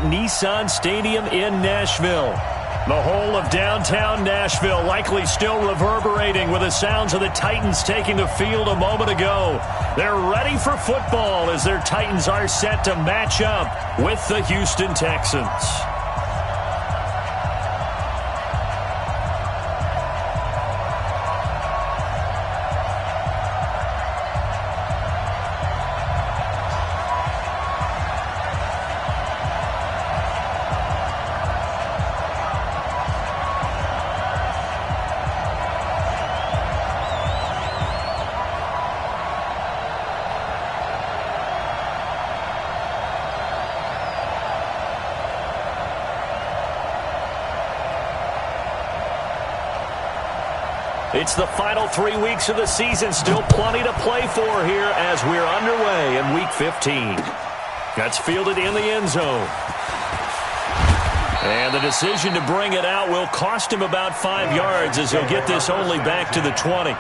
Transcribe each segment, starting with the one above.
at Nissan Stadium in Nashville. The whole of downtown Nashville likely still reverberating with the sounds of the Titans taking the field a moment ago. They're ready for football as their Titans are set to match up with the Houston Texans. It's the final 3 weeks of the season. Still plenty to play for here as we're underway in Week 15. That's fielded in the end zone. And the decision to bring it out will cost him about 5 yards as he'll get this only back to the 20.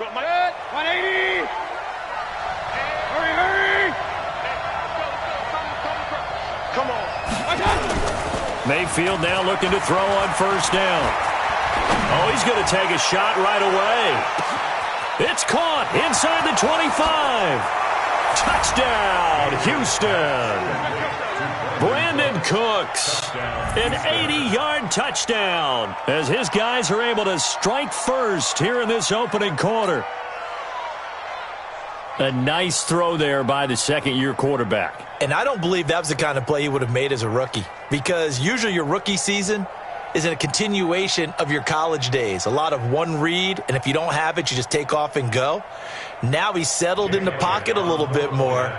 Got my 180. Hurry, hurry. Come on. Mayfield now looking to throw on first down. Oh, he's going to take a shot right away. It's caught inside the 25. Touchdown, Houston. Brandon Cooks, an 80-yard touchdown as his guys are able to strike first here in this opening quarter. A nice throw there by the second-year quarterback. And I don't believe that was the kind of play he would have made as a rookie, because usually your rookie season is a continuation of your college days. A lot of one read, and if you don't have it, you just take off and go. Now he's settled in the pocket a little bit more,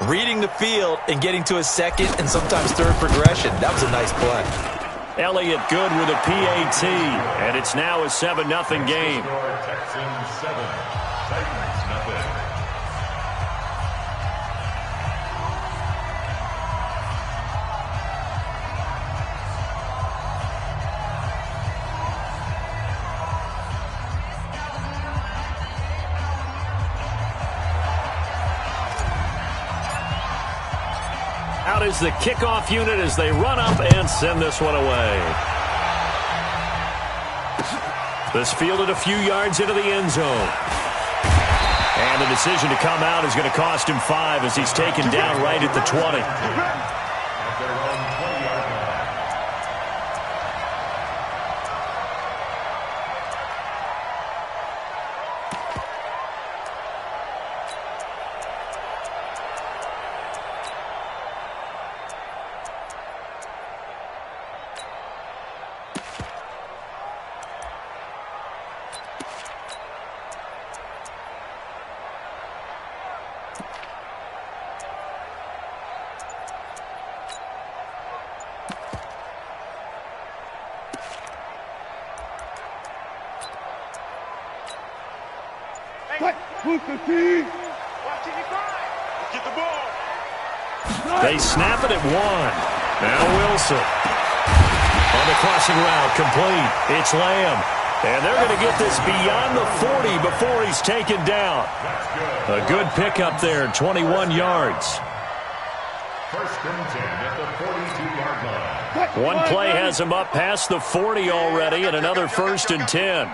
reading the field and getting to his second and sometimes third progression. That was a nice play. Elliott good with a PAT, and it's now a 7-0 game. Texans 7, Titans nothing. Out is the kickoff unit as they run up and send this one away. This fielded a few yards into the end zone. And the decision to come out is going to cost him 5 as he's taken down right at the 20. They snap it at 1. Now Wilson. On the crossing route, complete. It's Lamb. And they're going to get this beyond the 40 before he's taken down. A good pickup there, 21 yards. First and 10 at the 42-yard line. One play has him up past the 40 already, and another first and 10.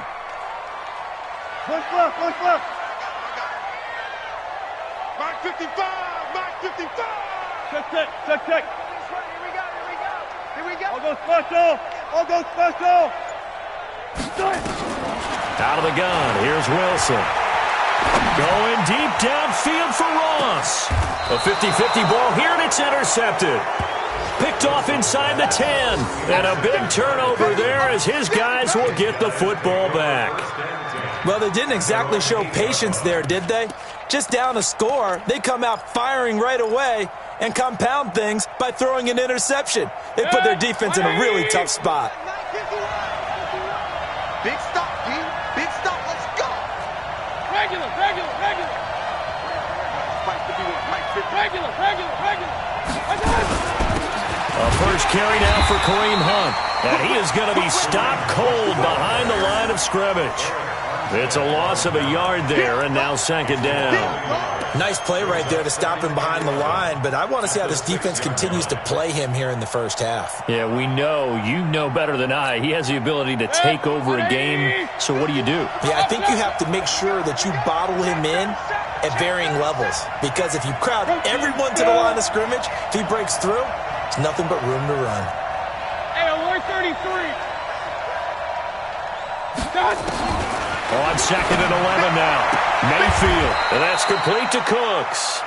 Look left. Mark 55, Mark 55. Check. Here we go. I'll go special. Out of the gun, here's Wilson. Going deep downfield for Ross. A 50-50 ball here, and it's intercepted. Picked off inside the 10. And a big turnover there as his guys will get the football back. Well, they didn't exactly show patience there, did they? Just down a score, they come out firing right away and compound things by throwing an interception. They put their defense in a really tough spot. Big stop, D. Big stop. Let's go. Regular. A first carry now for Kareem Hunt. And he is going to be stopped cold behind the line of scrimmage. It's a loss of a yard there, and now second down. Nice play right there to stop him behind the line, but I want to see how this defense continues to play him here in the first half. Yeah, we know. You know better than I. He has the ability to take over a game, so what do you do? Yeah, I think you have to make sure that you bottle him in at varying levels, because if you crowd everyone to the line of scrimmage, if he breaks through, it's nothing but room to run. Hey, alert 33. On second and 11 now. Mayfield, and that's complete to Cooks.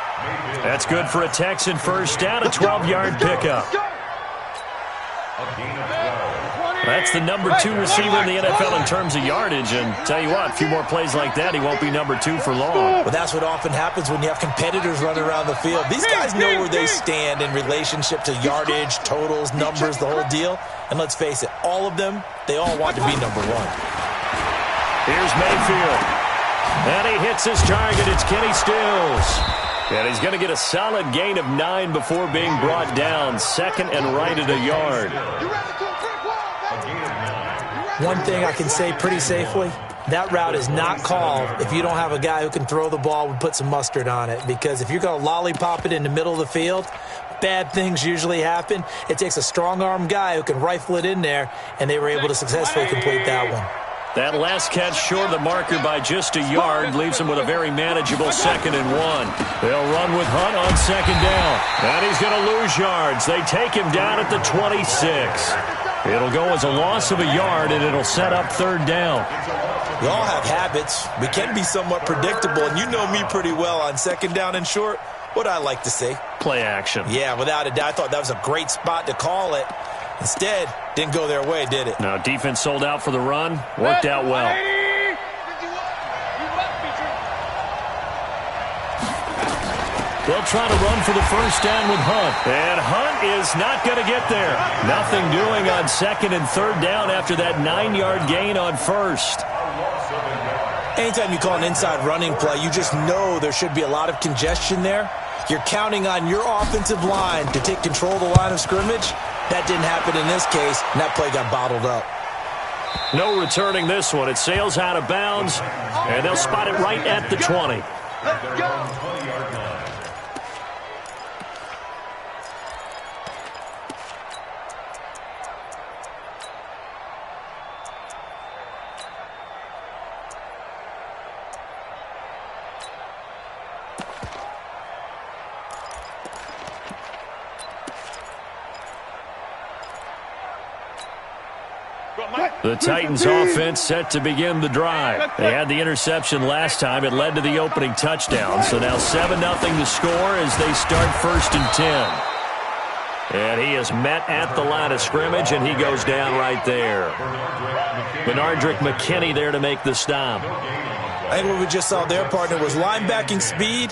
That's good for a Texan first down, a 12-yard pickup. That's the number 2 receiver in the NFL in terms of yardage, and tell you what, a few more plays like that, he won't be number 2 for long. But that's what often happens when you have competitors running around the field. These guys know where they stand in relationship to yardage, totals, numbers, the whole deal. And let's face it, all of them, they all want to be number 1. Here's Mayfield. And he hits his target. It's Kenny Stills. And he's going to get a solid gain of 9 before being brought down. Second and right at a yard. One thing I can say pretty safely, that route is not called if you don't have a guy who can throw the ball and put some mustard on it. Because if you're going to lollipop it in the middle of the field, bad things usually happen. It takes a strong-arm guy who can rifle it in there, and they were able to successfully complete that one. That last catch short of the marker by just a yard leaves him with a very manageable second and 1. They'll run with Hunt on second down. And he's going to lose yards. They take him down at the 26. It'll go as a loss of a yard, and it'll set up third down. We all have habits. We can be somewhat predictable, and you know me pretty well on second down and short. What I like to say? Play action. Yeah, without a doubt. I thought that was a great spot to call it. Instead, didn't go their way, did it? No, defense sold out for the run. Worked out well. They'll try to run for the first down with Hunt. And Hunt is not going to get there. Nothing doing on second and third down after that 9-yard gain on first. Anytime you call an inside running play, you just know there should be a lot of congestion there. You're counting on your offensive line to take control of the line of scrimmage. That didn't happen in this case, and that play got bottled up. No returning this one. It sails out of bounds, and they'll spot it right at the 20. Let's go. The Titans offense set to begin the drive. They had the interception last time. It led to the opening touchdown. So now 7-0 to score as they start first and 10. And he is met at the line of scrimmage, and he goes down right there. Benardrick McKinney there to make the stop. I think what we just saw there, partner, was linebacking speed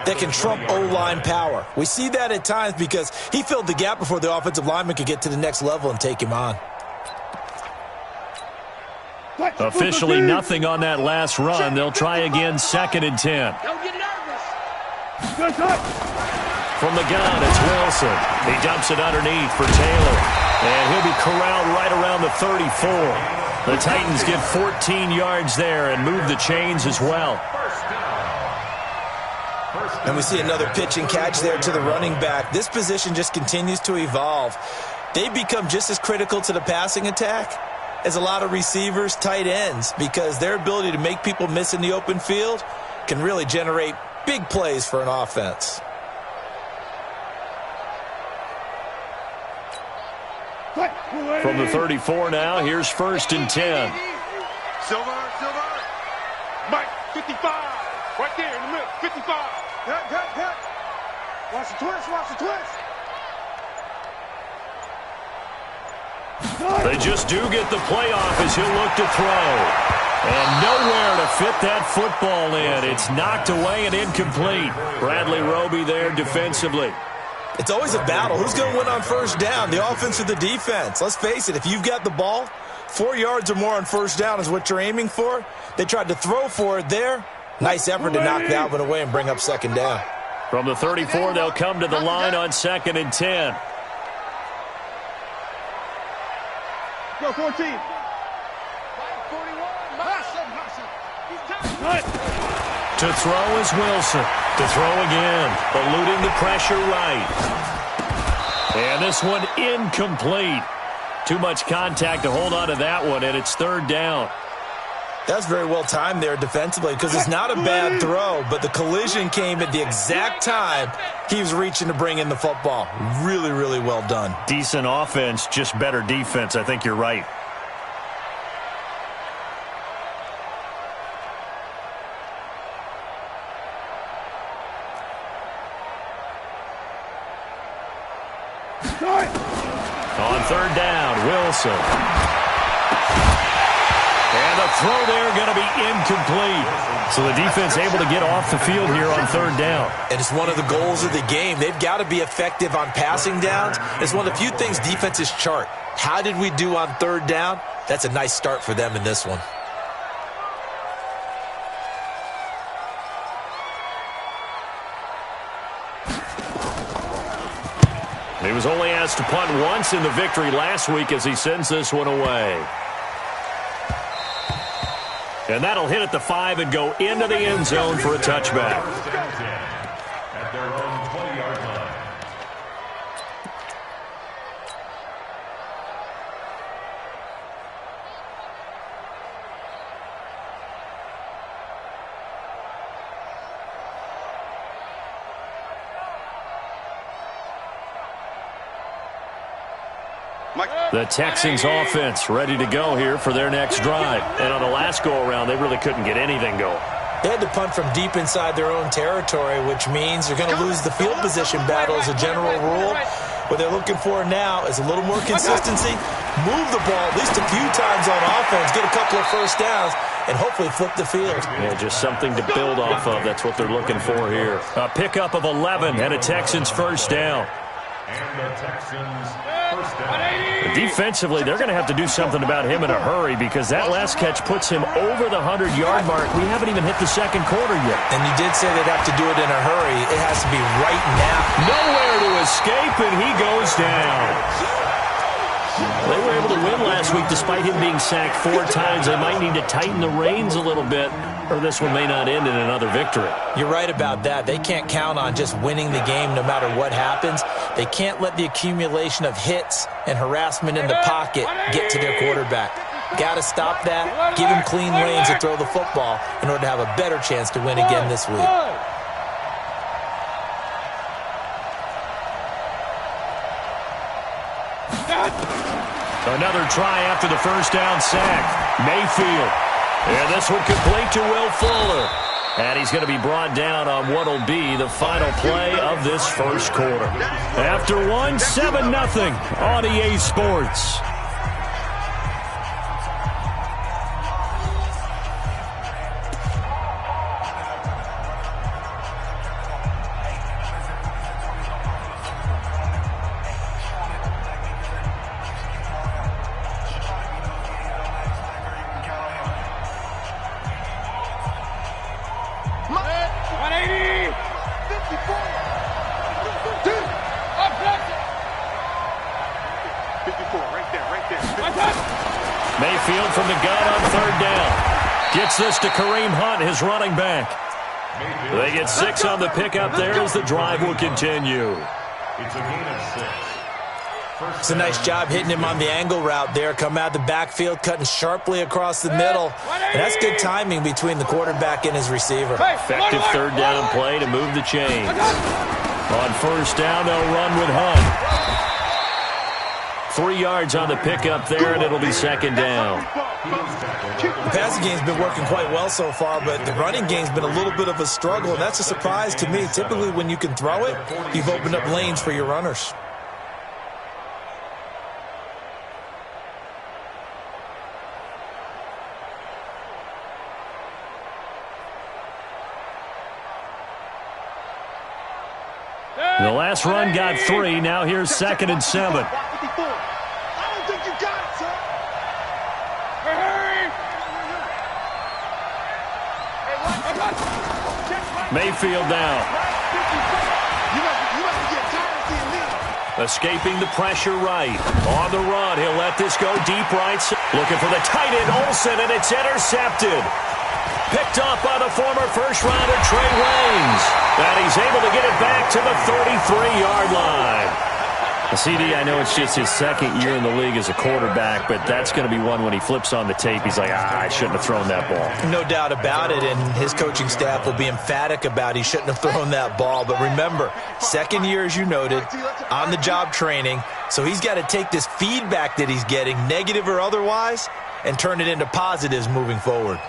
that can trump O-line power. We see that at times because he filled the gap before the offensive lineman could get to the next level and take him on. Officially nothing on that last run. They'll try again, second and 10. Don't get nervous. From the gun, it's Wilson. He dumps it underneath for Taylor. And he'll be corralled right around the 34. The Titans get 14 yards there and move the chains as well. And we see another pitch and catch there to the running back. This position just continues to evolve. They become just as critical to the passing attack as a lot of receivers, tight ends, because their ability to make people miss in the open field can really generate big plays for an offense. From the 34 now, here's first and 10. Silver. Mike, 55. Right there in the middle, 55. Cut. Watch the twist. They just do get the playoff as he'll look to throw. And nowhere to fit that football in. It's knocked away and incomplete. Bradley Roby there defensively. It's always a battle. Who's going to win on first down, the offense or the defense? Let's face it, if you've got the ball, 4 yards or more on first down is what you're aiming for. They tried to throw for it there. Nice effort to knock that one away and bring up second down. From the 34, they'll come to the line on 2nd and 10. Go 14. To throw is Wilson. To throw again, eluding the pressure right. And this one incomplete. Too much contact to hold on to that one, and it's 3rd down. That's very well timed there defensively because it's not a bad throw, but the collision came at the exact time he was reaching to bring in the football. Really, really well done. Decent offense, just better defense. I think you're right. On 3rd down, Wilson. And the throw there going to be incomplete. So the defense able to get off the field here on 3rd down. And it's one of the goals of the game. They've got to be effective on passing downs. It's one of the few things defenses chart. How did we do on 3rd down? That's a nice start for them in this one. He was only asked to punt once in the victory last week as he sends this one away. And that'll hit at the 5 and go into the end zone for a touchback. At their own 20-yard line. The Texans offense ready to go here for their next drive. And on the last go-around, they really couldn't get anything going. They had to punt from deep inside their own territory, which means they're going to lose the field position battle as a general rule. What they're looking for now is a little more consistency, move the ball at least a few times on offense, get a couple of first downs, and hopefully flip the field. Yeah, just something to build off of. That's what they're looking for here. A pickup of 11 and a Texans first down. And the Texans first down. Defensively, they're going to have to do something about him in a hurry because that last catch puts him over the 100-yard mark. We haven't even hit the second quarter yet. And you did say they'd have to do it in a hurry. It has to be right now. Nowhere to escape, and he goes down. They were able to win last week despite him being sacked 4 times. They might need to tighten the reins a little bit, or this one may not end in another victory. You're right about that. They can't count on just winning the game no matter what happens. They can't let the accumulation of hits and harassment in the pocket get to their quarterback. Got to stop that, give him clean lanes to throw the football in order to have a better chance to win again this week. Another try after the first down sack. Mayfield. And this one complete to Will Fuller. And he's going to be brought down on what will be the final play of this first quarter. After one, 7-0 on EA Sports. Mayfield from the gun on 3rd down. Gets this to Kareem Hunt, his running back. They get 6 on the pickup there as the drive will continue. It's a gain of 6. It's a nice job hitting him on the angle route there. Come out of the backfield, cutting sharply across the middle. And that's good timing between the quarterback and his receiver. Effective 3rd down play to move the chains. On 1st down, they'll run with Hunt. 3 yards on the pickup there, and it'll be 2nd down. The passing game's been working quite well so far, but the running game's been a little bit of a struggle, and that's a surprise to me. Typically, when you can throw it, you've opened up lanes for your runners. The last run got 3. Now here's 2nd and 7. Mayfield now. You must get tired of seeing me. Escaping the pressure right. On the run, he'll let this go deep right. Looking for the tight end, Olsen, and it's intercepted. Picked up by the former first-rounder Trey Waynes. And he's able to get it back to the 33-yard line. CD, I know it's just his second year in the league as a quarterback, but that's going to be one when he flips on the tape. He's like, I shouldn't have thrown that ball. No doubt about it, and his coaching staff will be emphatic about he shouldn't have thrown that ball. But remember, second year, as you noted, on-the-job training, so he's got to take this feedback that he's getting, negative or otherwise, and turn it into positives moving forward.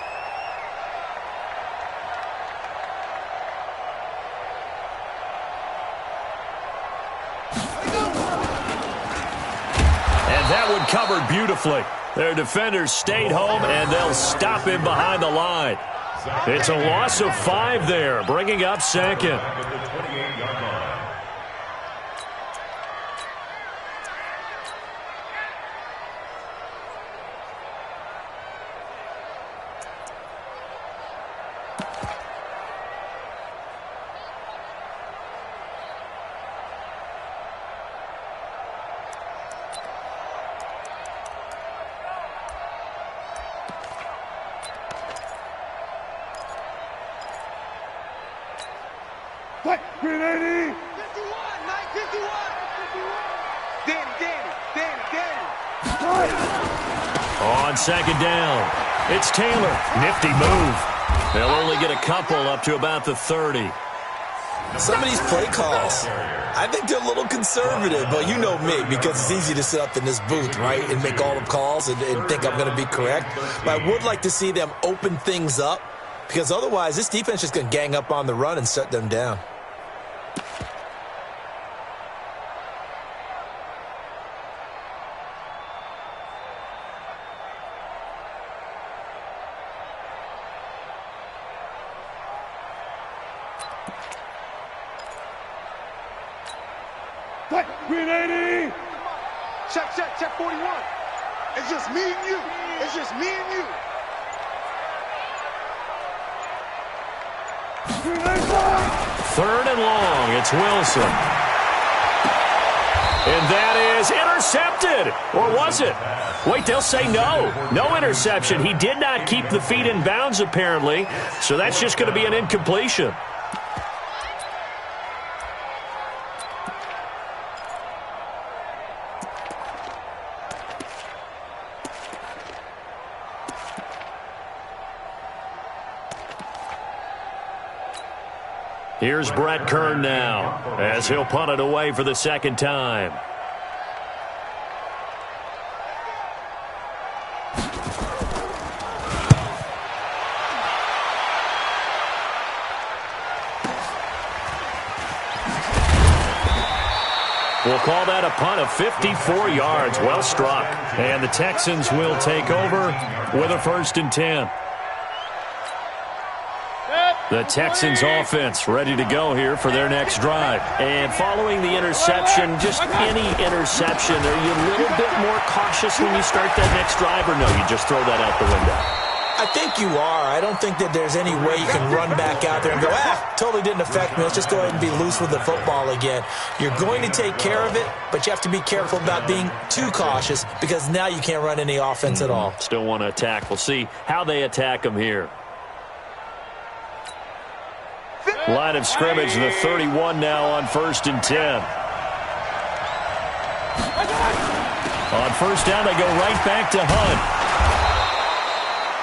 Covered beautifully. Their defenders stayed home, and they'll stop him behind the line. It's a loss of 5 there, bringing up second. What? 380! 51, Mike, 51! Danny. On second down, it's Taylor. Nifty move. They'll only get a couple up to about the 30. Some of these play calls, I think they're a little conservative, but you know me, because it's easy to sit up in this booth, right, and make all the calls and think I'm going to be correct. But I would like to see them open things up, because otherwise this defense is going to gang up on the run and shut them down. What? 380! Check 41. It's just me and you. It's just me and you. 3rd and long. It's Wilson. And that is intercepted. Or was it? Wait, they'll say no. No interception. He did not keep the feet in bounds, apparently. So that's just going to be an incompletion. Here's Brett Kern now, as he'll punt it away for the second time. We'll call that a punt of 54 yards. Well struck. And the Texans will take over with a 1st and 10. The Texans offense ready to go here for their next drive. And following the interception, just any interception, are you a little bit more cautious when you start that next drive, or no, you just throw that out the window? I think you are. I don't think that there's any way you can run back out there and go, totally didn't affect me. Let's just go ahead and be loose with the football again. You're going to take care of it, but you have to be careful about being too cautious, because now you can't run any offense at all. Still want to attack. We'll see how they attack them here. Line of scrimmage, the 31 now on 1st and 10. On 1st down, they go right back to Hunt.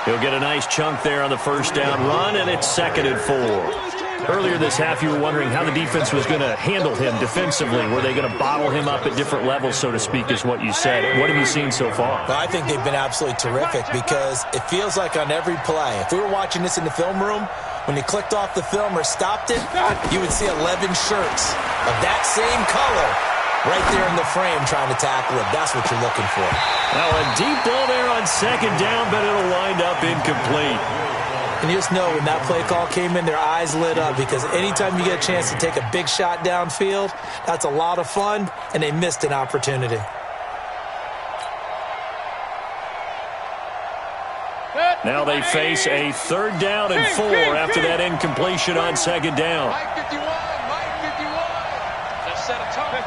He'll get a nice chunk there on the 1st down run, and it's 2nd and 4. Earlier this half, you were wondering how the defense was going to handle him defensively. Were they going to bottle him up at different levels, so to speak, is what you said. What have you seen so far? Well, I think they've been absolutely terrific, because it feels like on every play, if we were watching this in the film room, when you clicked off the film or stopped it, you would see 11 shirts of that same color right there in the frame trying to tackle it. That's what you're looking for. Now a deep ball there on 2nd down, but it'll wind up incomplete. And you just know when that play call came in, their eyes lit up, because anytime you get a chance to take a big shot downfield, that's a lot of fun, and they missed an opportunity. Good. Now they face a 3rd down and 4 after that incompletion on 2nd down. Mike 51, Mike 51. Let's set a tone. 50.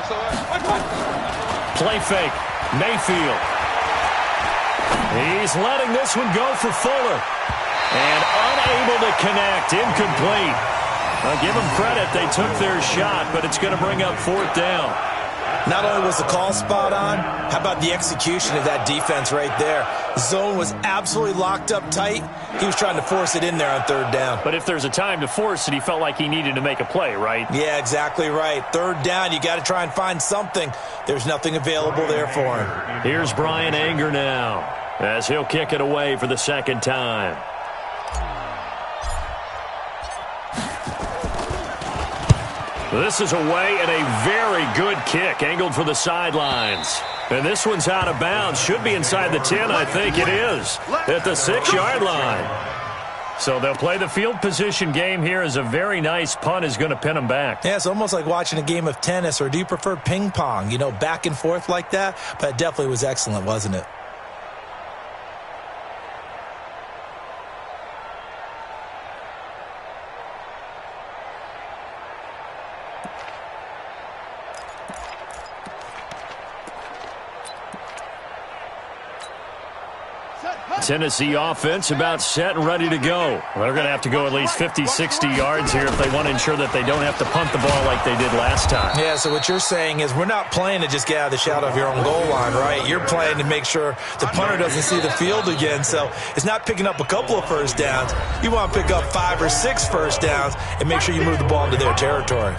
SOS. Play fake. Mayfield. He's letting this one go for Fuller. And unable to connect. Incomplete. I'll give them credit. They took their shot, but it's going to bring up 4th down. Not only was the call spot on, how about the execution of that defense right there? Zone was absolutely locked up tight. He was trying to force it in there on 3rd down. But if there's a time to force it, he felt like he needed to make a play, right? Yeah, exactly right. 3rd down, you got to try and find something. There's nothing available there for him. Here's Brian Anger now, as he'll kick it away for the 2nd time. This is away and a very good kick, angled for the sidelines. And this one's out of bounds. Should be inside the 10, I think it is, at the 6-yard line. So they'll play the field position game here as a very nice punt is going to pin them back. Yeah, it's almost like watching a game of tennis, or do you prefer ping pong? You know, back and forth like that? But it definitely was excellent, wasn't it? Tennessee offense about set and ready to go. They're going to have to go at least 50, 60 yards here if they want to ensure that they don't have to punt the ball like they did last time. Yeah, so what you're saying is we're not playing to just get out of the shadow of your own goal line, right? You're playing to make sure the punter doesn't see the field again. So it's not picking up a couple of 1st downs. You want to pick up 5 or 6 1st downs and make sure you move the ball into their territory.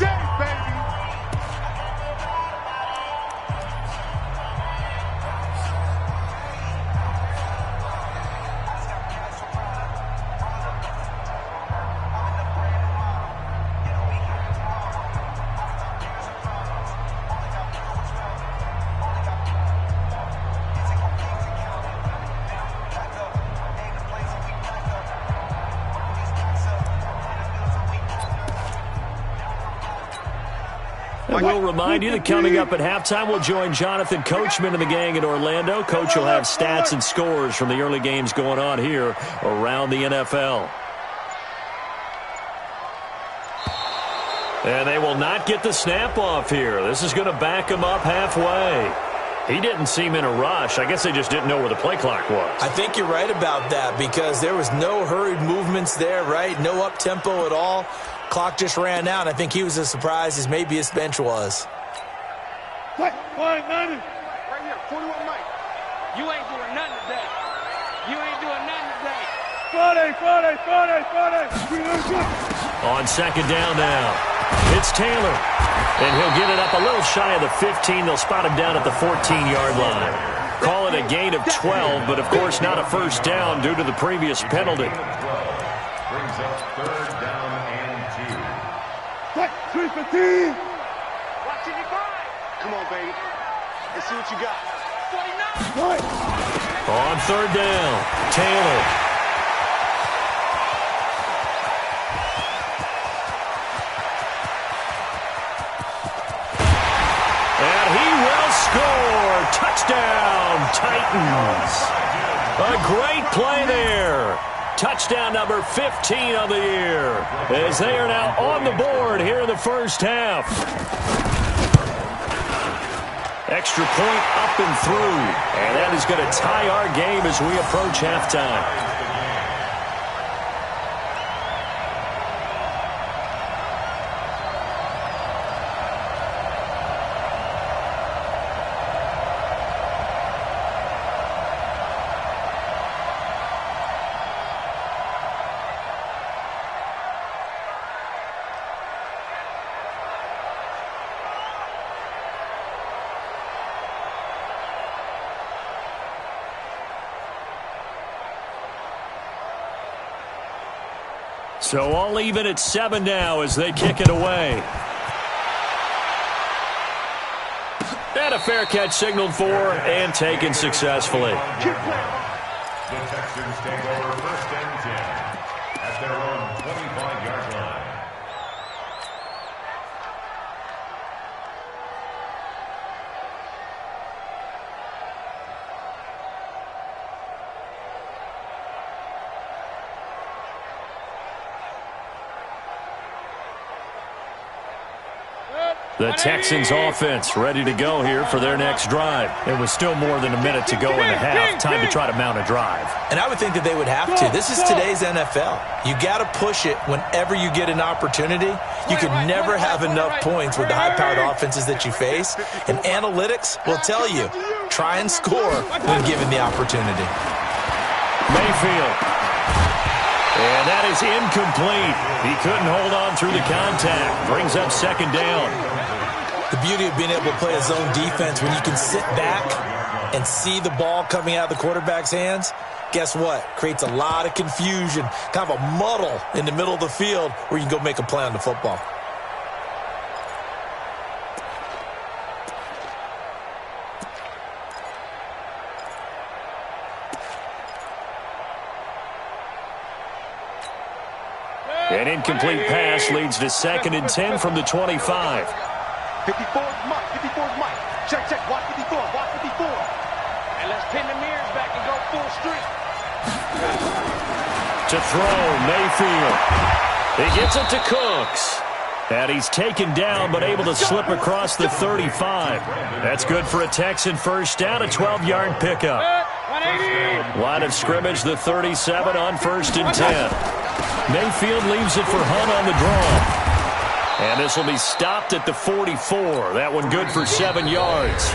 We'll remind you that coming up at halftime, we'll join Jonathan Coachman and the gang in Orlando. Coach will have stats and scores from the early games going on here around the NFL. And they will not get the snap off here. This is going to back him up halfway. He didn't seem in a rush. I guess they just didn't know where the play clock was. I think you're right about that because there was no hurried movements there, right? No up-tempo at all. Clock just ran out. I think he was as surprised as maybe his bench was. Right here, 41 Mike. You ain't doing nothing today. You ain't doing nothing today. Friday. On 2nd down now, it's Taylor. And he'll get it up a little shy of the 15. They'll spot him down at the 14-yard line. Call it a gain of 12, but of course not a 1st down due to the previous penalty. Brings up 3rd down and 2. 315. Watching you grind. Come on, baby. Let's see what you got. 49. On 3rd down, Taylor. And he will score. Touchdown, Titans. A great play there. Touchdown number 15 of the year, as they are now on the board here in the 1st half. Extra point up and through, and that is going to tie our game as we approach halftime. So all even at 7 now as they kick it away. And a fair catch signaled for and taken successfully. The Texans take over 1st and 10 at their own 25-yard line. The Texans offense ready to go here for their next drive. It was still more than a minute to go in the half. Time to try to mount a drive. And I would think that they would have to. This is today's NFL. You got to push it whenever you get an opportunity. You can never have enough points with the high-powered offenses that you face. And analytics will tell you, try and score when given the opportunity. Mayfield. And that is incomplete. He couldn't hold on through the contact. Brings up second down. The beauty of being able to play a zone defense when you can sit back and see the ball coming out of the quarterback's hands, guess what? Creates a lot of confusion, kind of a muddle in the middle of the field where you can go make a play on the football. An incomplete pass leads to 2nd and 10 from the 25. 54's Mike. 54's Mike. Check, check. Watch 54. Watch 54. And let's pin the mirrors back and go full strength. To throw, Mayfield. He gets it to Cooks. And he's taken down but able to slip across the 35. That's good for a Texan first down, a 12-yard pickup. 180. Line of scrimmage, the 37 on 1st and 10. Mayfield leaves it for Hunt on the draw. And this will be stopped at the 44. That one good for 7 yards.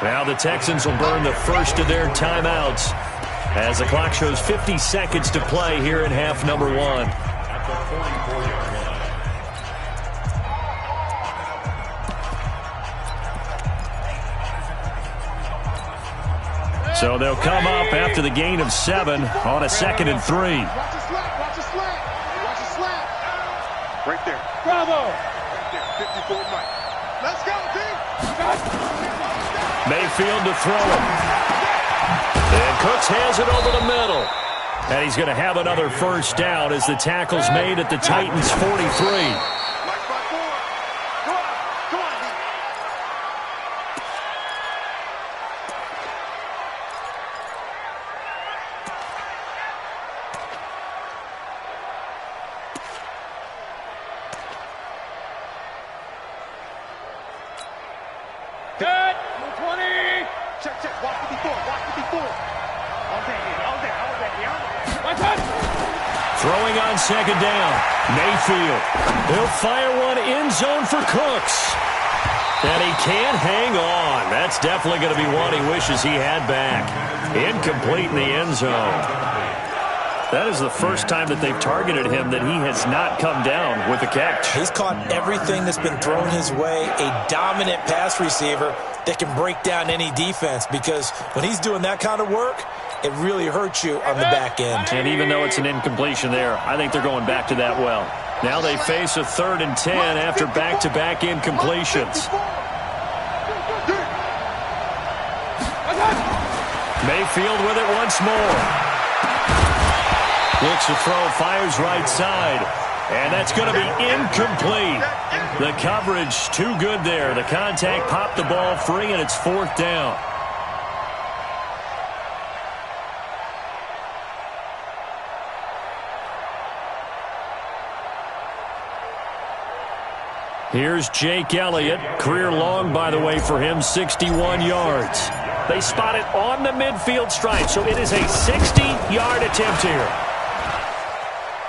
Now the Texans will burn the first of their timeouts as the clock shows 50 seconds to play here in half number 1. At the 44-yard line. So they'll come up after the gain of 7 on a 2nd and 3. Watch the slap. Watch the slap. Watch the slap. Right there. Bravo. Right there. 54 Mike. Let's go, D. Mayfield to throw it. And Cooks has it over the middle. And he's going to have another first down as the tackle's made at the Titans' 43. Cut. 20. Check, check. Watch 54. Watch 54. All day. Watch it. Throwing on 2nd down. Mayfield. He'll fire one end zone for Cooks. And he can't hang on. That's definitely going to be one he wishes he had back. Incomplete in the end zone. That is the first time that they've targeted him that he has not come down with a catch. He's caught everything that's been thrown his way, a dominant pass receiver that can break down any defense, because when he's doing that kind of work, it really hurts you on the back end. And even though it's an incompletion there, I think they're going back to that well. Now they face a 3rd and 10 after back-to-back incompletions. Mayfield with it once more. Looks to throw, fires right side. And that's going to be incomplete. The coverage too good there. The contact popped the ball free, and it's 4th down. Here's Jake Elliott. Career long, by the way, for him, 61 yards. They spot it on the midfield stripe, so it is a 60-yard attempt here.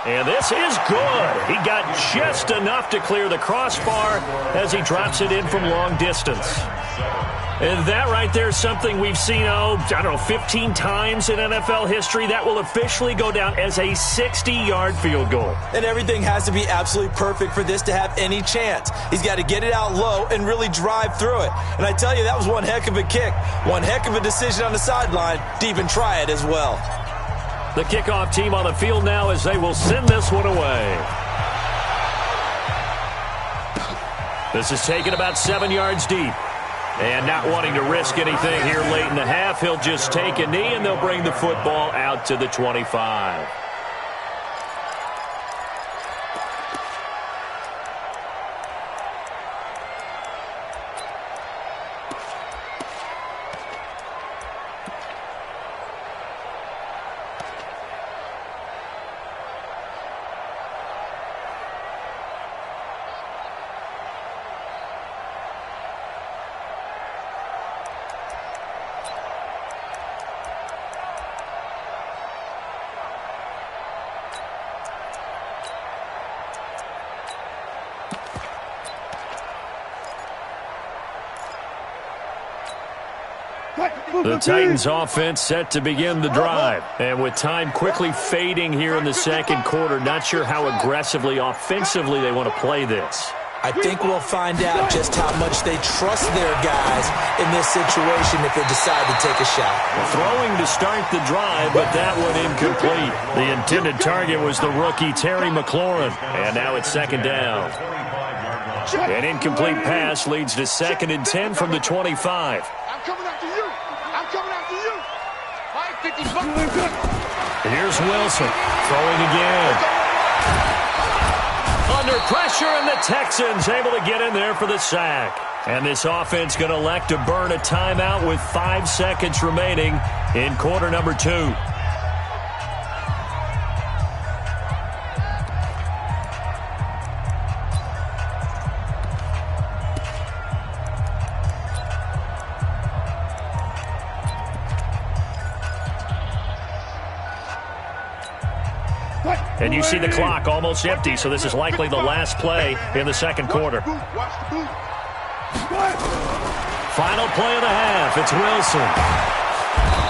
And this is good. He got just enough to clear the crossbar as he drops it in from long distance. And that right there is something we've seen, 15 times in NFL history. That will officially go down as a 60-yard field goal. And everything has to be absolutely perfect for this to have any chance. He's got to get it out low and really drive through it. And I tell you, that was one heck of a kick. One heck of a decision on the sideline to even try it as well. The kickoff team on the field now as they will send this one away. This is taken about 7 yards deep. And not wanting to risk anything here late in the half, he'll just take a knee and they'll bring the football out to the 25. The Titans offense set to begin the drive. And with time quickly fading here in the second quarter, not sure how aggressively, offensively they want to play this. I think we'll find out just how much they trust their guys in this situation if they decide to take a shot. Throwing to start the drive, but that one incomplete. The intended target was the rookie Terry McLaurin. And now it's second down. An incomplete pass leads to 2nd and 10 from the 25. I'm coming after you. I'm coming after you. 550. Here's Wilson throwing again. Under pressure, and the Texans able to get in there for the sack. And this offense going to elect to burn a timeout with 5 seconds remaining in quarter number 2. And you see the clock almost empty, so this is likely the last play in the second quarter. Final play of the half. It's Wilson.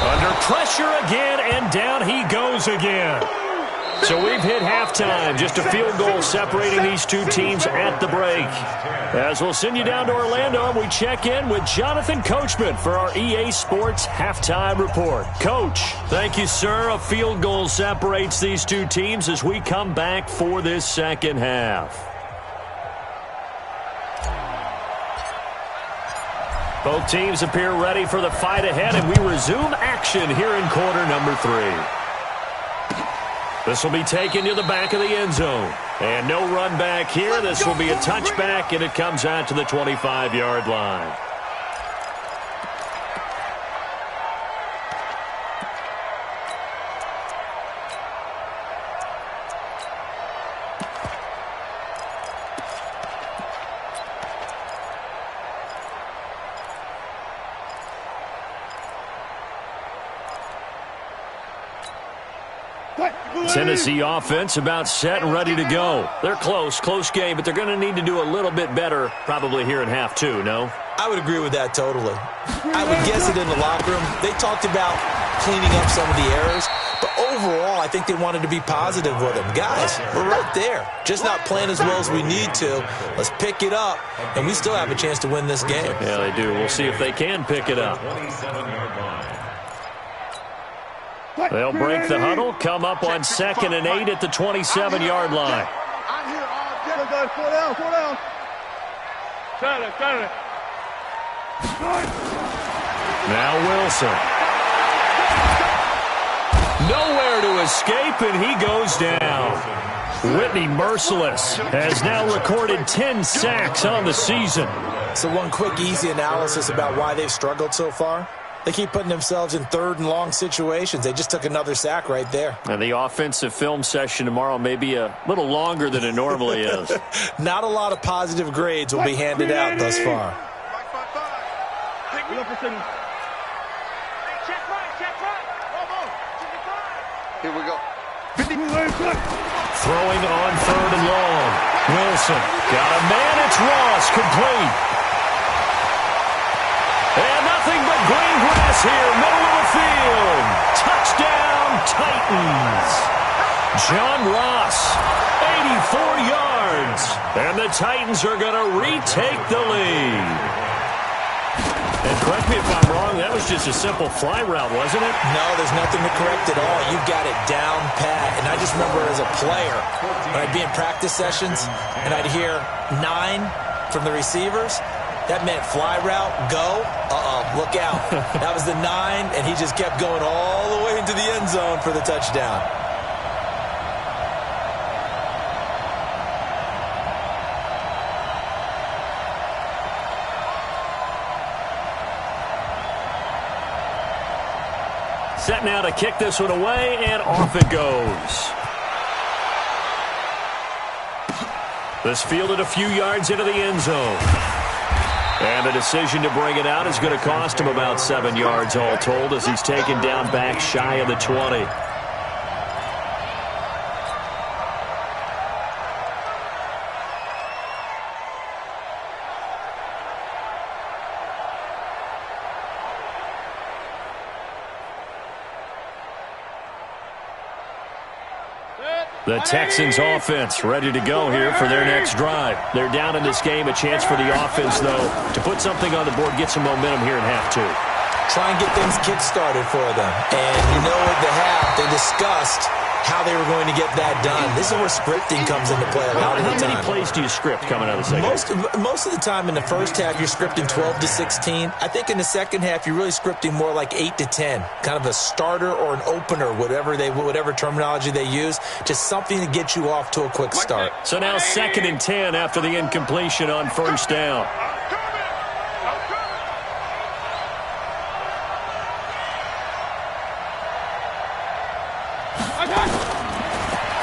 Under pressure again, and down he goes again. So we've hit halftime. Just a field goal separating these two teams at the break. As we'll send you down to Orlando, and we check in with Jonathan Coachman for our EA Sports Halftime Report. Coach, thank you, sir. A field goal separates these two teams as we come back for this second half. Both teams appear ready for the fight ahead, and we resume action here in quarter number 3. This will be taken to the back of the end zone. And no run back here. This will be a touchback, and it comes out to the 25-yard line. Tennessee offense about set and ready to go. They're close game, but they're going to need to do a little bit better probably here in half 2, no? I would agree with that totally. I would guess it in the locker room. They talked about cleaning up some of the errors, but overall, I think they wanted to be positive with them. Guys, we're right there. Just not playing as well as we need to. Let's pick it up, and we still have a chance to win this game. Yeah, they do. We'll see if they can pick it up. They'll break the huddle, come up on 2nd and 8 at the 27-yard line. I'm here all day. Four down. Got it. Now Wilson. Nowhere to escape, and he goes down. Whitney Merciless has now recorded 10 sacks on the season. So one quick, easy analysis about why they've struggled so far. They keep putting themselves in 3rd and long situations. They just took another sack right there. And the offensive film session tomorrow may be a little longer than it normally is. Not a lot of positive grades will be handed out thus far. Here we go. Throwing on 3rd and long. Wilson got a man. It's Ross, complete. And nothing but green grass here, middle of the field. Touchdown, Titans. John Ross, 84 yards. And the Titans are going to retake the lead. And correct me if I'm wrong, that was just a simple fly route, wasn't it? No, there's nothing to correct at all. You've got it down pat. And I just remember as a player, when I'd be in practice sessions and I'd hear 9 from the receivers, that meant fly route, go, look out. That was the 9, and he just kept going all the way into the end zone for the touchdown. Set now to kick this one away, and off it goes. This fielded a few yards into the end zone. And the decision to bring it out is going to cost him about 7 yards all told as he's taken down back shy of the 20. The Texans offense ready to go here for their next drive. They're down in this game. A chance for the offense, though, to put something on the board, get some momentum here in half two. Try and get things kick-started for them. And you know at the half, they discussed how they were going to get that done. This is where scripting comes into play a lot of the time. How many plays do you script coming out of the second? Most of the time in the first half, you're scripting 12 to 16. I think in the second half, you're really scripting more like 8 to 10. Kind of a starter or an opener, whatever terminology they use. Just something to get you off to a quick start. So now 2nd and 10 after the incompletion on first down.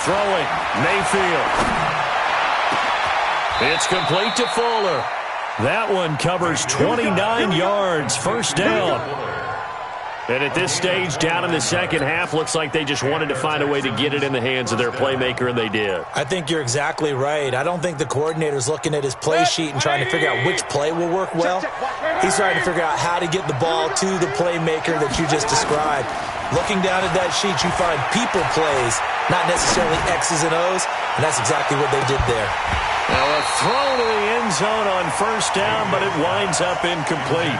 Throwing, Mayfield. It's complete to Fuller. That one covers 29 yards, first down. And at this stage, down in the second half, looks like they just wanted to find a way to get it in the hands of their playmaker, and they did. I think you're exactly right. I don't think the coordinator's looking at his play sheet and trying to figure out which play will work well. He's trying to figure out how to get the ball to the playmaker that you just described. Looking down at that sheet, you find people plays, not necessarily X's and O's, and that's exactly what they did there. Now a throw to the end zone on first down, but it winds up incomplete.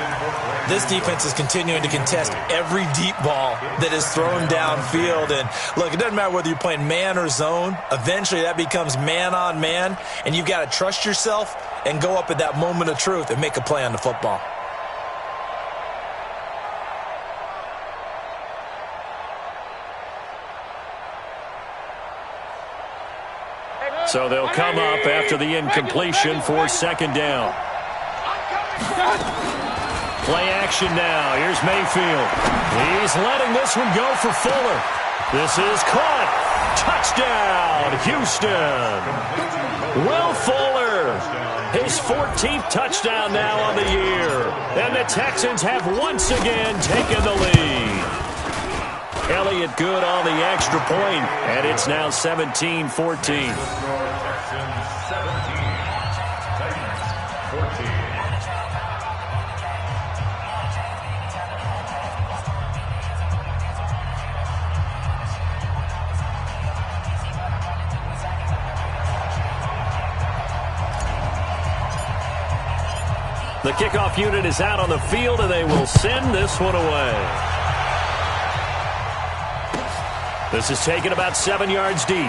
This defense is continuing to contest every deep ball that is thrown downfield. And look, it doesn't matter whether you're playing man or zone. Eventually that becomes man on man, and you've got to trust yourself and go up at that moment of truth and make a play on the football. So they'll come up after the incompletion for second down. Play action now. Here's Mayfield. He's letting this one go for Fuller. This is caught. Touchdown, Houston. Will Fuller. His 14th touchdown now on the year. And the Texans have once again taken the lead. Elliott good on the extra point, and it's now 17-14. Texans 17, Titans 14. The kickoff unit is out on the field, and they will send this one away. This is taken about 7 yards deep. And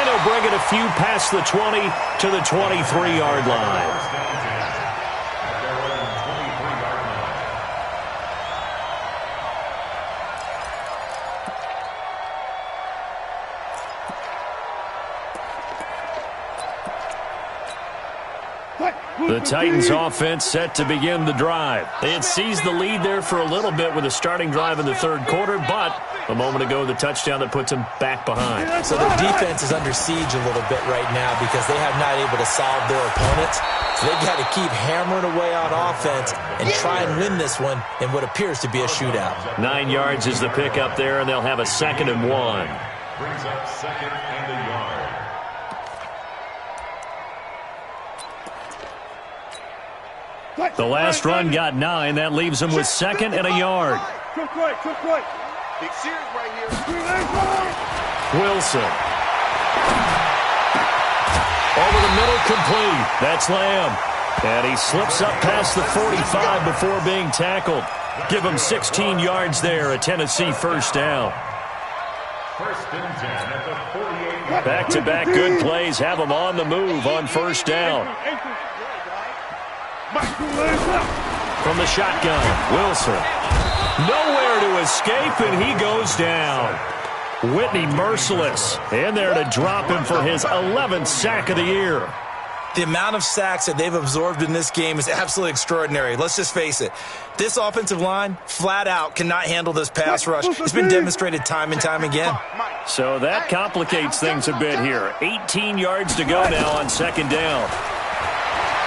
he'll bring it a few past the 20 to the 23-yard line. The Titans offense set to begin the drive. They had seized the lead there for a little bit with a starting drive in the third quarter, but a moment ago the touchdown that puts them back behind. So their defense is under siege a little bit right now because they have not able to solve their opponents. So they've got to keep hammering away on offense and try and win this one in what appears to be a shootout. 9 yards is the pickup there, and they'll have a 2nd and 1. Brings up 2nd and a yard. The last run got 9. That leaves them with 2nd and a yard. Big series right here. Wilson. Over the middle, complete. That's Lamb. And he slips up past the 45 before being tackled. Give him 16 yards there, a Tennessee first down. 1st and 10 at the 48. Back-to-back good plays have them on the move on first down. From the shotgun, Wilson. Nowhere to escape, and he goes down. Whitney merciless in there to drop him for his 11th sack of the year. The amount of sacks that they've absorbed in this game is absolutely extraordinary. Let's just face it. This offensive line, flat out, cannot handle this pass rush. It's been demonstrated time and time again. So that complicates things a bit here. 18 yards to go now on second down.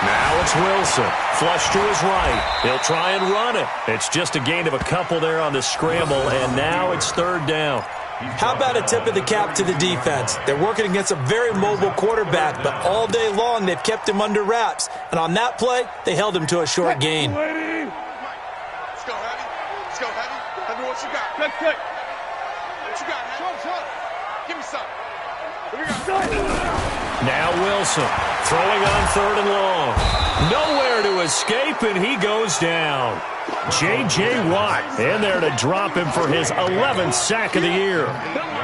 Now it's Wilson. Flush to his right. He'll try and run it. It's just a gain of a couple there on the scramble, and now it's third down. How about a tip of the cap to the defense? They're working against a very mobile quarterback, but all day long they've kept him under wraps. And on that play, they held him to a short gain. Let's go, Heavy. Let's go, Heavy. Heavy, what you got? Quick. What you got, man? Give me something. Now Wilson throwing on 3rd and long. Nowhere to escape, and he goes down. J.J. Watt in there to drop him for his 11th sack of the year.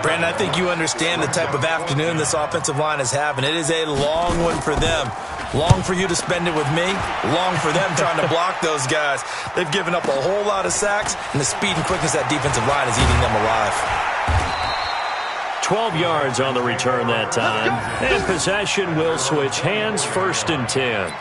Brandon, I think you understand the type of afternoon this offensive line is having. It is a long one for them. Long for you to spend it with me. Long for them trying to block those guys. They've given up a whole lot of sacks, and the speed and quickness of that defensive line is eating them alive. 12 yards on the return that time. And possession will switch hands, 1st and 10.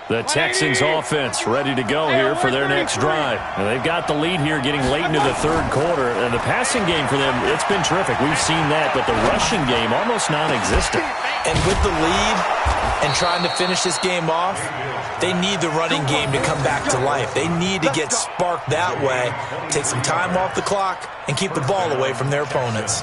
The Texans offense ready to go here for their next drive. And they've got the lead here getting late into the 3rd quarter. And the passing game for them, it's been terrific. We've seen that, but the rushing game almost non-existent. And with the lead and trying to finish this game off, they need the running game to come back to life. They need to get sparked that way, take some time off the clock, and keep the ball away from their opponents.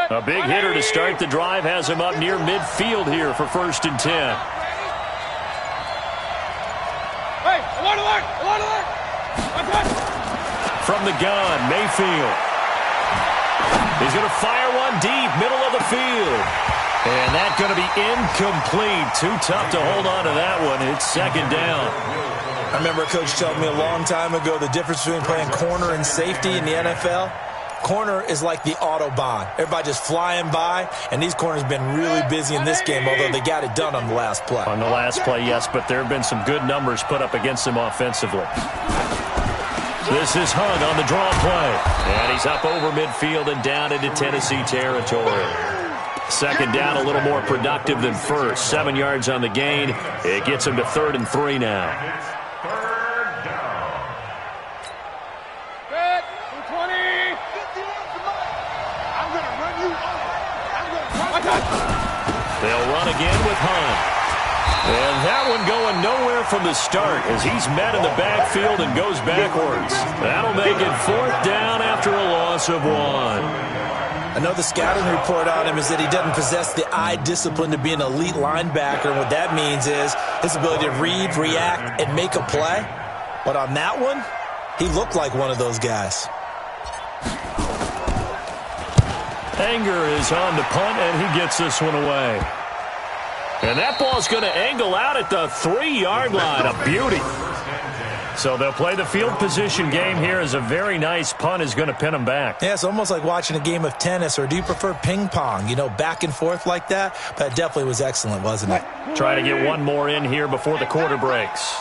A big hitter to start the drive has him up near midfield here for 1st and 10. Hey, alert, alert, alert, alert. From the gun, Mayfield. He's going to fire one deep, middle of the field. And that's going to be incomplete. Too tough to hold on to that one. It's 2nd down. I remember a coach telling me a long time ago the difference between playing corner and safety in the NFL. Corner is like the Autobahn. Everybody just flying by, and these corners have been really busy in this game, although they got it done on the last play. On the last play, yes, but there have been some good numbers put up against them offensively. This is Hunt on the draw play. And he's up over midfield and down into Tennessee territory. 2nd down, a little more productive than 1st. 7 yards on the gain. It gets him to 3rd and 3 now. They'll run again with Hunt. And that one going nowhere from the start as he's met in the backfield and goes backwards. That'll make it 4th down after a loss of 1. I know the scouting report on him is that he doesn't possess the eye discipline to be an elite linebacker. And what that means is his ability to read, react, and make a play. But on that one, he looked like one of those guys. Anger is on the punt, and he gets this one away. And that ball's going to angle out at the 3-yard line. A beauty. So they'll play the field position game here as a very nice punt is going to pin them back. Yeah, it's almost like watching a game of tennis, or do you prefer ping pong? You know, back and forth like that? That definitely was excellent, wasn't it? Try to get one more in here before the quarter breaks.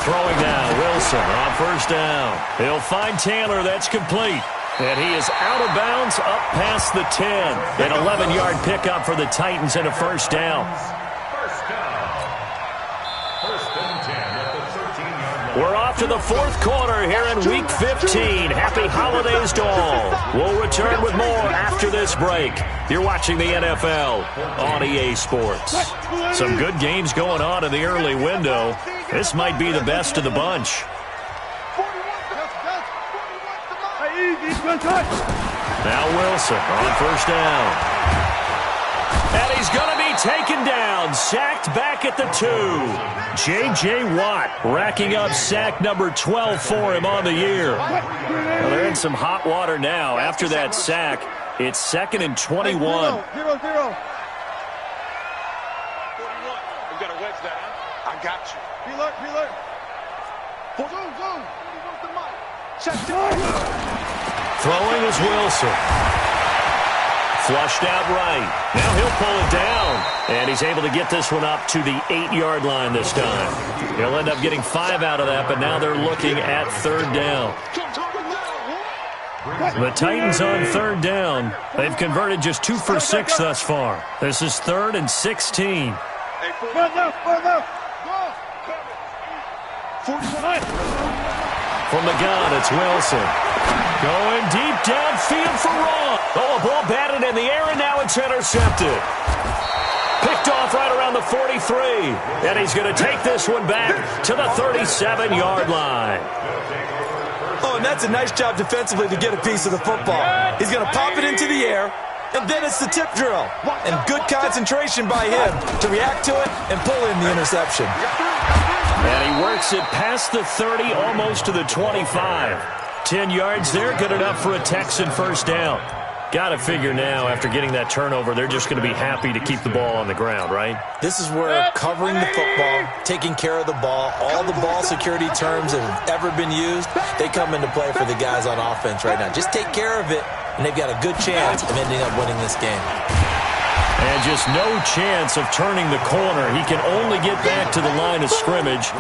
Throwing down, Wilson on 1st down. He'll find Taylor. That's complete. And he is out of bounds up past the 10. An 11-yard pickup for the Titans and a 1st down. We're off to the 4th quarter here in Week 15. Happy holidays to all. We'll return with more after this break. You're watching the NFL on EA Sports. Some good games going on in the early window. This might be the best of the bunch. Now Wilson on 1st down. And he's going to be taken down, sacked back at the 2. J.J. Watt racking up sack number 12 for him on the year. Well, they're in some hot water now. After that sack, it's 2nd and 21. 0-0. We've got to wedge that, huh? I got you. Reload. Throwing is Wilson. Flushed out right. Now he'll pull it down. And he's able to get this one up to the 8-yard line this time. He'll end up getting 5 out of that, but now they're looking at 3rd down. The Titans on third down. They've converted just 2 for 6 thus far. This is 3rd and 16. From the gun, it's Wilson. Going deep downfield for Raw. Oh, a ball batted in the air, and now it's intercepted. Picked off right around the 43. And he's going to take this one back to the 37-yard line. Oh, and that's a nice job defensively to get a piece of the football. He's going to pop it into the air, and then it's the tip drill. And good concentration by him to react to it and pull in the interception. And he works it past the 30, almost to the 25. 10 yards there, good enough for a Texan first down. Got to figure now, after getting that turnover, they're just going to be happy to keep the ball on the ground, right? This is where covering the football, taking care of the ball, all the ball security terms that have ever been used, they come into play for the guys on offense right now. Just take care of it, and they've got a good chance of ending up winning this game. And just no chance of turning the corner. He can only get back to the line of scrimmage.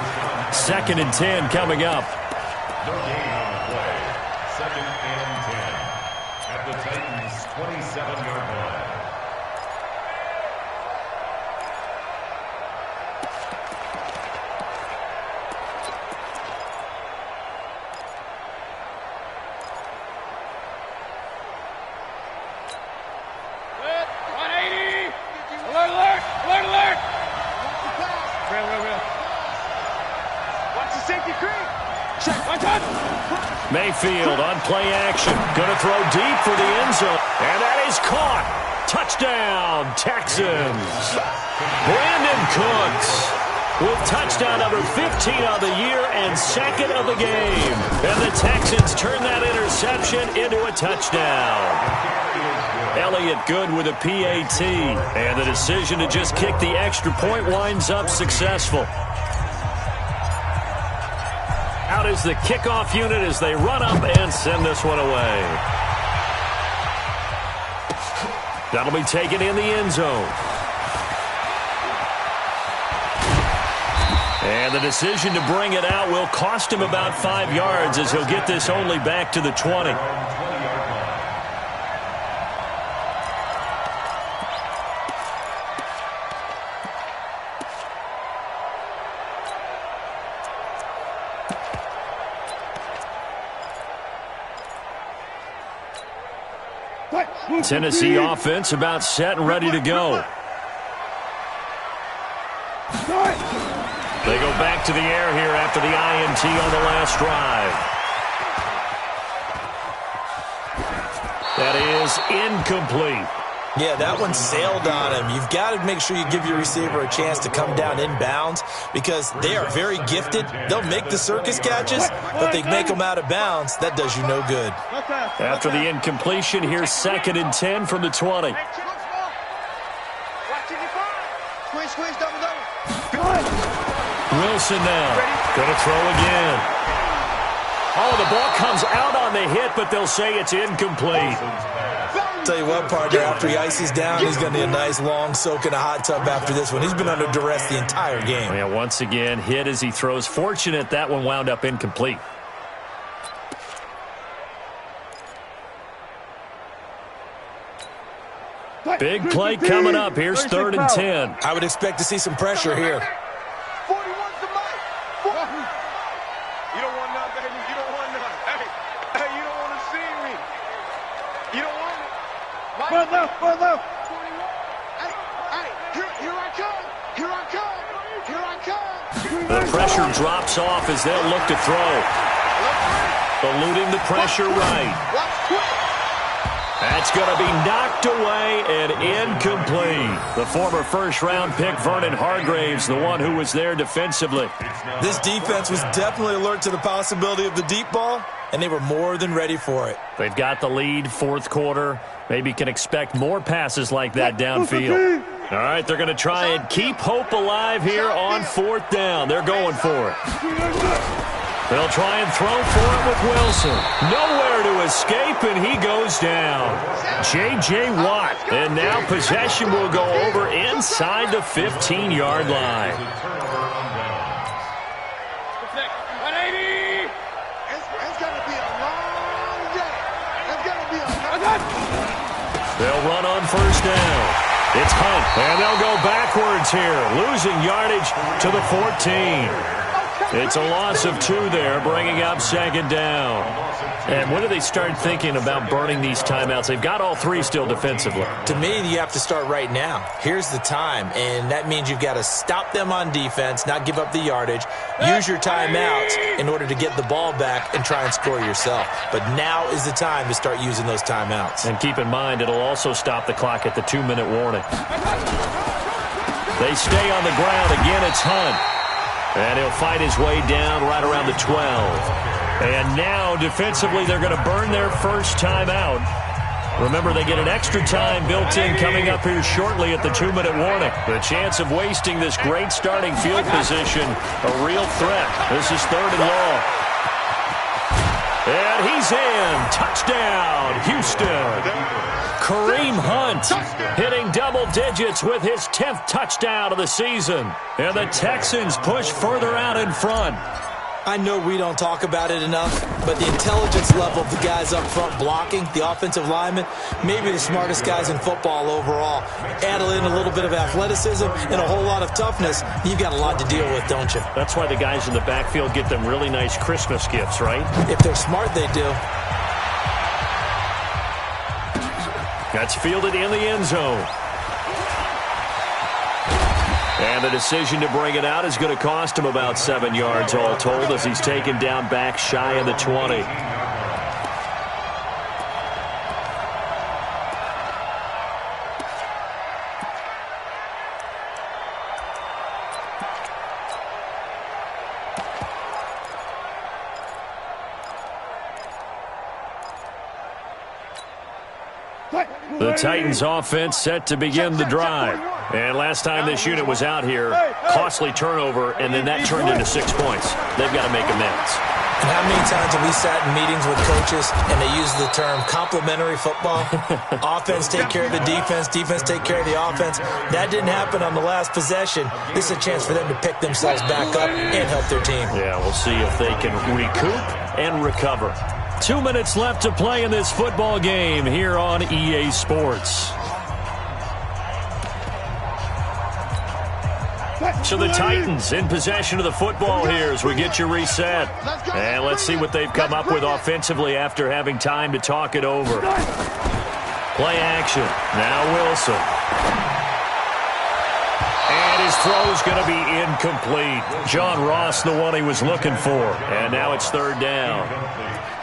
2nd and 10 coming up. No gain on the play. 2nd and 10 at the Titans' 27-yard line. Mayfield on play action. Going to throw deep for the end zone. And that is caught. Touchdown, Texans. Brandon Cooks with touchdown number 15 of the year and 2nd of the game. And the Texans turn that interception into a touchdown. Elliott Good with a PAT. And the decision to just kick the extra point winds up successful. Out is the kickoff unit as they run up and send this one away. That'll be taken in the end zone. And the decision to bring it out will cost him about 5 yards as he'll get this only back to the 20. Tennessee offense about set and ready to go. They go back to the air here after the INT on the last drive. That is incomplete. Yeah, that one sailed on him. You've got to make sure you give your receiver a chance to come down inbounds because they are very gifted. They'll make the circus catches, but they make them out of bounds. That does you no good. After the incompletion, here's 2nd and 10 from the 20. Wilson now. Going to throw again. Oh, the ball comes out on the hit, but they'll say it's incomplete. Tell you what, partner, after he ices down, he's going to need a nice long soak in a hot tub after this one. He's been under duress the entire game. Yeah, once again, hit as he throws. Fortunate that one wound up incomplete. Big play coming up. Here's 3rd and 10. I would expect to see some pressure here. 41's the mic. You don't want none, baby. You don't want none. Hey, you don't want to see me. You don't want it. One left. Hey, here I come. Here I come. Here I come. The pressure drops off as they'll look to throw. Eluding the pressure right. That's going to be knocked away and incomplete. The former first-round pick, Vernon Hargraves, the one who was there defensively. This defense was definitely alert to the possibility of the deep ball, and they were more than ready for it. They've got the lead, 4th quarter. Maybe can expect more passes like that downfield. All right, they're going to try and keep hope alive here on 4th down. They're going for it. They'll try and throw for it with Wilson. Nowhere to escape, and he goes down. J.J. Watt. And now possession will go over inside the 15-yard line. 180. It's going to be a long day. They'll run on first down. It's Hunt, and they'll go backwards here, losing yardage to the 14. It's a loss of 2 there, bringing up second down. And when do they start thinking about burning these timeouts? They've got all 3 still defensively. To me, you have to start right now. Here's the time, and that means you've got to stop them on defense, not give up the yardage, use your timeouts in order to get the ball back and try and score yourself. But now is the time to start using those timeouts. And keep in mind, it'll also stop the clock at the 2-minute warning. They stay on the ground. Again, it's Hunt. And he'll fight his way down right around the 12. And now, defensively, they're going to burn their first timeout. Remember, they get an extra time built in coming up here shortly at the 2-minute warning. The chance of wasting this great starting field position, a real threat. This is 3rd and long. And he's in. Touchdown, Houston. Kareem Hunt hitting double digits with his 10th touchdown of the season. And the Texans push further out in front. I know we don't talk about it enough, but the intelligence level of the guys up front blocking, the offensive linemen, maybe the smartest guys in football overall. Add in a little bit of athleticism and a whole lot of toughness, you've got a lot to deal with, don't you? That's why the guys in the backfield get them really nice Christmas gifts, right? If they're smart, they do. That's fielded in the end zone. And the decision to bring it out is going to cost him about 7 yards all told as he's taken down back shy of the 20. The Titans offense set to begin the drive. And last time this unit was out here, costly turnover, and then that turned into 6 points. They've got to make amends. And how many times have we sat in meetings with coaches and they use the term complementary football? Offense take care of the defense, defense take care of the offense. That didn't happen on the last possession. This is a chance for them to pick themselves back up and help their team. Yeah, we'll see if they can recoup and recover. 2 minutes left to play in this football game here on EA Sports. So the Titans in possession of the football here as we get you reset. And let's see what they've come up with offensively after having time to talk it over. Play action. Now Wilson. And his throw's going to be incomplete. John Ross, the one he was looking for. And now it's 3rd down.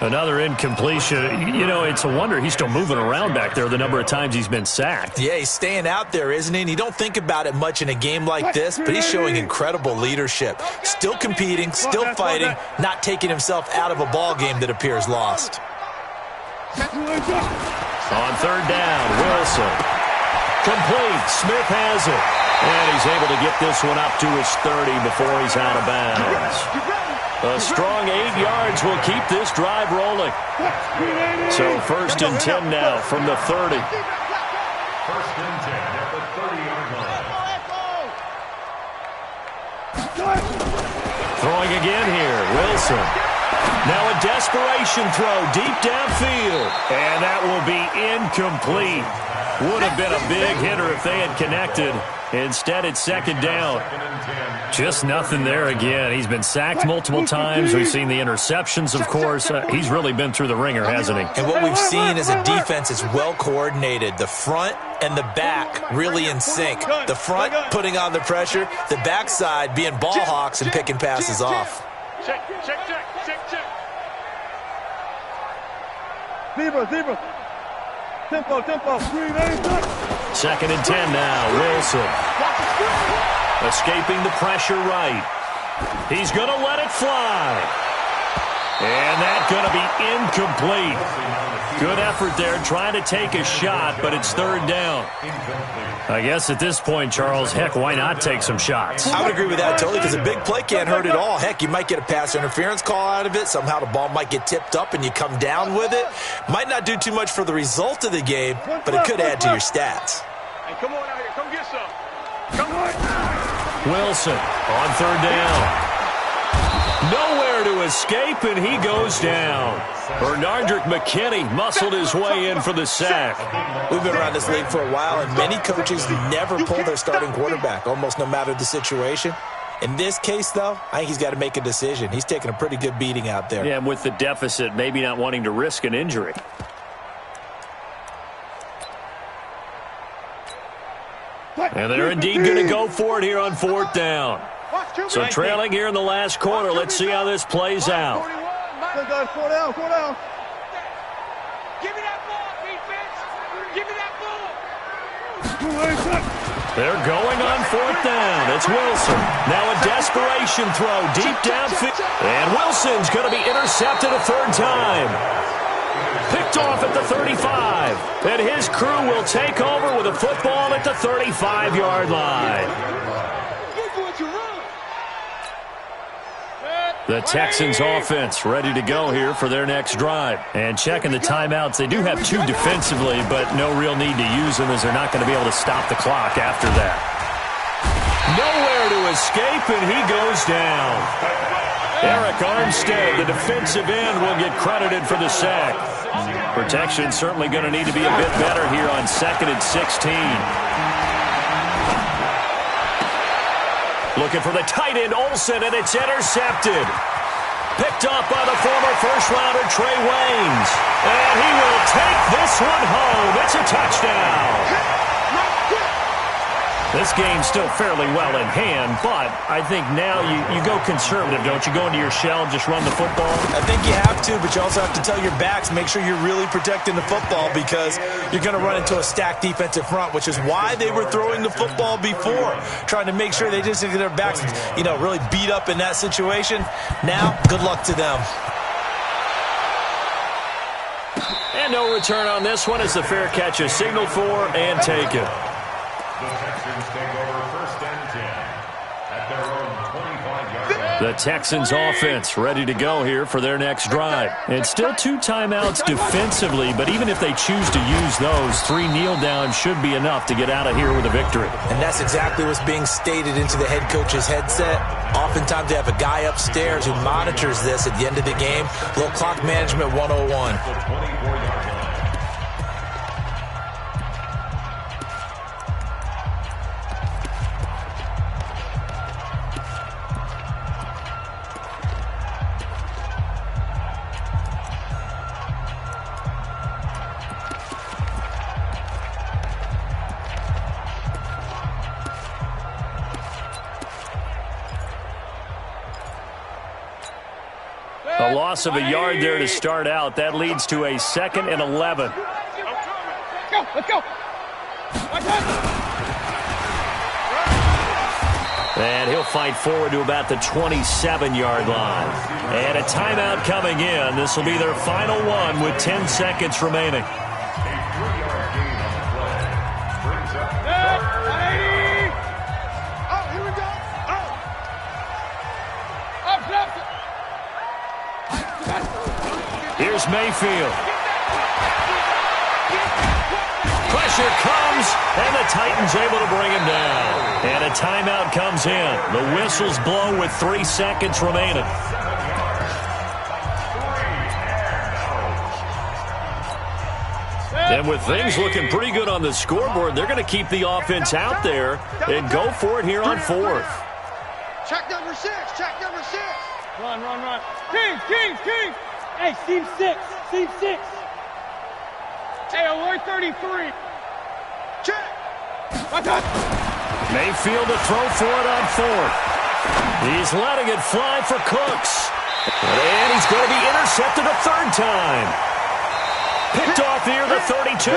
Another incompletion. You know, it's a wonder he's still moving around back there the number of times he's been sacked. Yeah, he's staying out there, isn't he? And you don't think about it much in a game like this, but he's showing incredible leadership. Still competing, still fighting, not taking himself out of a ball game that appears lost. On 3rd down, Wilson. Complete. Smith has it. And he's able to get this one up to his 30 before he's out of bounds. A strong 8 yards will keep this drive rolling. So 1st and 10 now from the 30. 1st and 10 at the 30-yard line. Throwing again here, Wilson. Now a desperation throw deep downfield. And that will be incomplete. Would have been a big hitter if they had connected. Instead, it's 2nd down. Just nothing there again. He's been sacked multiple times. We've seen the interceptions, of course. He's really been through the ringer, hasn't he? And what we've seen is a defense that's well coordinated. The front and the back really in sync. The front putting on the pressure. The backside being ball hawks and picking passes off. Check. Zebra. Tempo. 2nd and 10 now. Wilson. Escaping the pressure right. He's going to let it fly. And that's going to be incomplete. Good effort there trying to take a shot, but it's 3rd down. I guess at this point, Charles, heck, why not take some shots? I would agree with that totally because a big play can't hurt at all. Heck, you might get a pass interference call out of it. Somehow the ball might get tipped up and you come down with it. Might not do too much for the result of the game, but it could add to your stats. Hey, come on out here. Come get some. Come on. Wilson on 3rd down. Nowhere to escape, and he goes down. Bernardrick McKinney muscled his way in for the sack. We've been around this league for a while, and many coaches never pull their starting quarterback, almost no matter the situation. In this case, though, I think he's got to make a decision. He's taking a pretty good beating out there. Yeah, and with the deficit, maybe not wanting to risk an injury. And they're indeed going to go for it here on 4th down. So trailing here in the last quarter. Let's see how this plays out. 4 down. Give me that ball, defense. Give me that ball. They're going on 4th down. It's Wilson. Now a desperation throw deep downfield. And Wilson's going to be intercepted a 3rd time. Picked off at the 35. And his crew will take over with a football at the 35-yard line. The Texans offense ready to go here for their next drive. And checking the timeouts, they do have 2 defensively, but no real need to use them as they're not going to be able to stop the clock after that. Nowhere to escape, and he goes down. Eric Armstead, the defensive end, will get credited for the sack. Protection certainly going to need to be a bit better here on 2nd and 16. Looking for the tight end, Olsen, and it's intercepted. Picked up by the former first-rounder, Trey Waynes. And he will take this one home. It's a touchdown. This game's still fairly well in hand, but I think now you go conservative, don't you? Go into your shell and just run the football? I think you have to, but you also have to tell your backs, make sure you're really protecting the football because you're going to run into a stacked defensive front, which is why they were throwing the football before, trying to make sure they just get their backs, really beat up in that situation. Now, good luck to them. And no return on this one as the fair catch is signaled for and taken. The Texans take over 1st and 10 at their own 25-yard line. The Texans offense ready to go here for their next drive. And still 2 timeouts defensively, but even if they choose to use those, 3 kneel downs should be enough to get out of here with a victory. And that's exactly what's being stated into the head coach's headset. Oftentimes they have a guy upstairs who monitors this at the end of the game. A little clock management 101. The 24-yard line. A loss of a yard there to start out. That leads to a 2nd and 11. Let's go. And he'll fight forward to about the 27-yard line. And a timeout coming in. This will be their final one with 10 seconds remaining. A 3-yard gain on the play. Brings up Here we go. Here's Mayfield. Pressure comes, and the Titans able to bring him down. And a timeout comes in. The whistles blow with 3 seconds remaining. And with things looking pretty good on the scoreboard, they're going to keep the offense out there and go for it here on 4th. Check number 6. Run. Kings. Hey, Team 6. Hey, alert 33. Check. Mayfield to throw for it on 4th. He's letting it fly for Cooks. And he's going to be intercepted a 3rd time. Picked off here, the 32.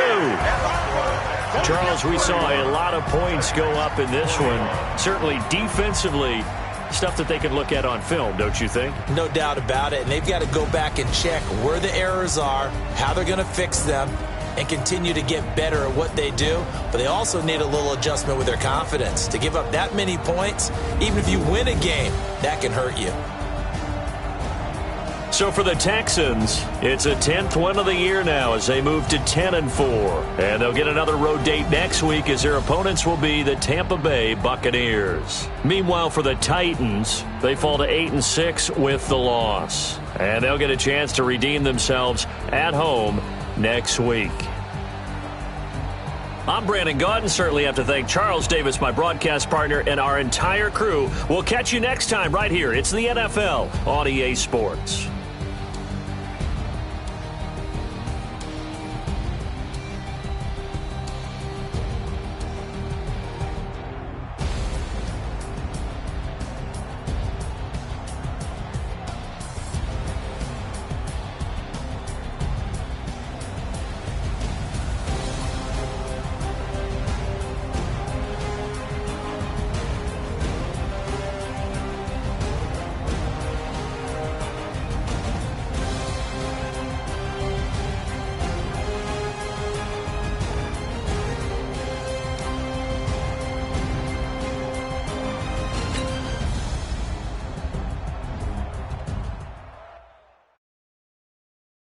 Charles, we saw a lot of points go up in this one. Certainly defensively, stuff that they can look at on film, don't you think? No doubt about it. And they've got to go back and check where the errors are, how they're going to fix them, and continue to get better at what they do. But they also need a little adjustment with their confidence. To give up that many points, even if you win a game, that can hurt you. So for the Texans, it's a 10th win of the year now as they move to 10-4. And they'll get another road date next week as their opponents will be the Tampa Bay Buccaneers. Meanwhile, for the Titans, they fall to 8-6 with the loss. And they'll get a chance to redeem themselves at home next week. I'm Brandon Gaudin. Certainly have to thank Charles Davis, my broadcast partner, and our entire crew. We'll catch you next time right here. It's the NFL on EA Sports.